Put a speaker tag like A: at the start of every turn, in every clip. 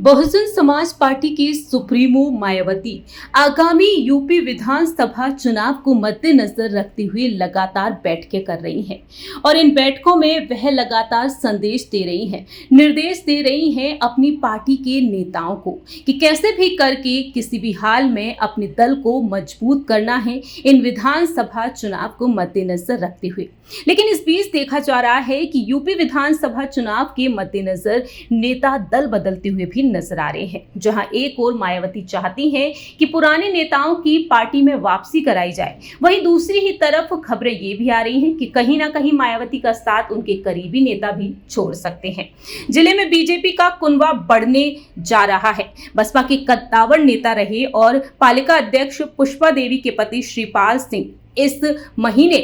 A: Bahujan Samaj party की supremo Mayawati आगामी UP विधानसभा चुनाव को मद्देनजर रखते हुए लगातार बैठकें कर रही हैं और इन बैठकों में वह लगातार संदेश दे रही हैं, निर्देश दे रही हैं अपनी पार्टी के नेताओं को कि कैसे भी करके किसी भी हाल में अपने दल को मजबूत करना है इन विधानसभा चुनाव को मद्देनजर रखते हुए। लेकिन इस बीच देखा जा रहा है कि यूपी विधानसभा चुनाव के मद्देनजर नेता दल बदलते हुए भी नजर आ रहे हैं। जहां एक ओर मायावती चाहती हैं कि पुराने नेताओं की पार्टी में वापसी कराई जाए, वहीं दूसरी ही तरफ खबरें ये भी आ रही हैं कि कहीं ना कहीं मायावती का साथ उनके करीबी नेता भी छोड़ सकते हैं। जिले में बीजेपी का कुनबा बढ़ने जा रहा है। बसपा के कद्दावर नेता रहे और पालिका अध्यक्ष पुष्पा देवी के पति श्रीपाल सिंह इस महीने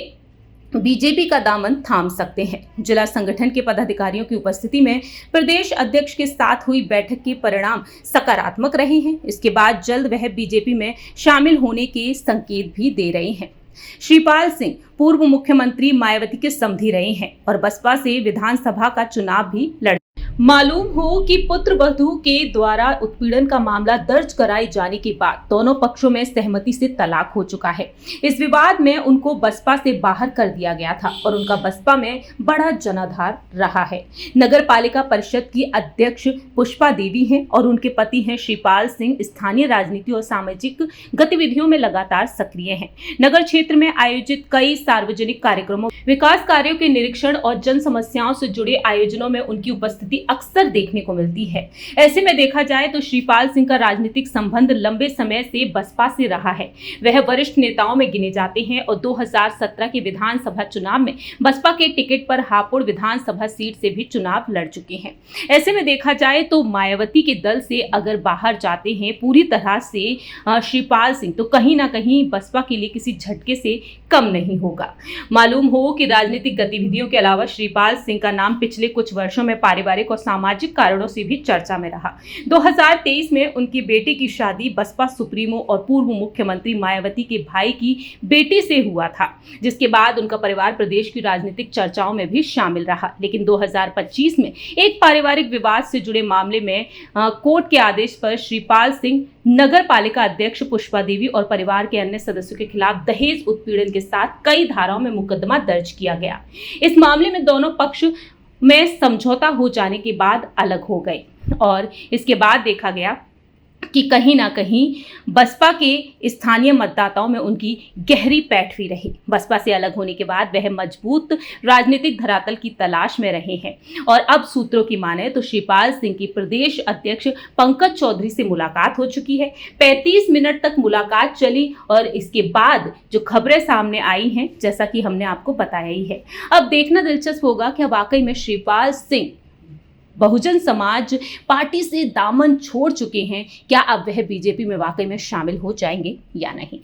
A: बीजेपी का दामन थाम सकते हैं। जिला संगठन के पदाधिकारियों की उपस्थिति में प्रदेश अध्यक्ष के साथ हुई बैठक के परिणाम सकारात्मक रहे हैं। इसके बाद जल्द वह बीजेपी में शामिल होने के संकेत भी दे रहे हैं। श्रीपाल सिंह पूर्व मुख्यमंत्री मायावती के समधी रहे हैं और बसपा से विधानसभा का चुनाव भी लड़। मालूम हो कि पुत्र वधू के द्वारा उत्पीड़न का मामला दर्ज कराए जाने के बाद दोनों पक्षों में सहमति से तलाक हो चुका है। इस विवाद में उनको बसपा से बाहर कर दिया गया था और उनका बसपा में बड़ा जनाधार रहा है। नगर पालिका परिषद की अध्यक्ष पुष्पा देवी हैं और उनके पति हैं श्रीपाल सिंह स्थानीय राजनीति और सामाजिक गतिविधियों में लगातार सक्रिय हैं। नगर क्षेत्र में आयोजित कई सार्वजनिक कार्यक्रमों, विकास कार्यों के निरीक्षण और जन समस्याओं से जुड़े आयोजनों में उनकी उपस्थिति अक्सर देखने को मिलती है। ऐसे में देखा जाए तो श्रीपाल सिंह का राजनीतिक संबंध लंबे समय से बसपा से रहा है। वह वरिष्ठ नेताओं में गिने जाते हैं और 2017 के विधानसभा चुनाव में बसपा के टिकट पर हापुड़ विधानसभा सीट से भी चुनाव लड़ चुके हैं। ऐसे में देखा जाए तो मायावती के दल से अगर बाहर जाते हैं पूरी तरह से श्रीपाल सिंह, तो कहीं ना कहीं बसपा के लिए किसी झटके से कम नहीं होगा। मालूम हो कि राजनीतिक गतिविधियों के अलावा श्रीपाल सिंह का नाम पिछले कुछ वर्षों में पारिवारिक और सामाजिक कारणों से भी चर्चा में रहा। 2023 में उनकी बेटी की शादी बसपा सुप्रीमो और पूर्व मुख्यमंत्री मायावती के भाई की बेटी से हुआ था, जिसके बाद उनका परिवार प्रदेश की राजनीतिक चर्चाओं में भी शामिल रहा। लेकिन 2025 में एक पारिवारिक विवाद से जुड़े मामले में कोर्ट के आदेश पर श्रीपाल सिंह, नगर पालिका अध्यक्ष पुष्पा देवी और परिवार के अन्य सदस्यों के खिलाफ दहेज उत्पीड़न के साथ कई धाराओं में मुकदमा दर्ज किया गया। इस मामले में दोनों पक्ष में समझौता हो जाने के बाद अलग हो गए और इसके बाद देखा गया कि कहीं ना कहीं बसपा के स्थानीय मतदाताओं में उनकी गहरी पैठ भी रही। बसपा से अलग होने के बाद वह मजबूत राजनीतिक धरातल की तलाश में रहे हैं और अब सूत्रों की माने तो श्रीपाल सिंह की प्रदेश अध्यक्ष पंकज चौधरी से मुलाकात हो चुकी है। 35 मिनट तक मुलाकात चली और इसके बाद जो खबरें सामने आई हैं, जैसा कि हमने आपको बताया ही है। अब देखना दिलचस्प होगा कि वाकई में श्रीपाल सिंह बहुजन समाज पार्टी से दामन छोड़ चुके हैं, क्या अब वह बीजेपी में वाकई में शामिल हो जाएंगे या नहीं।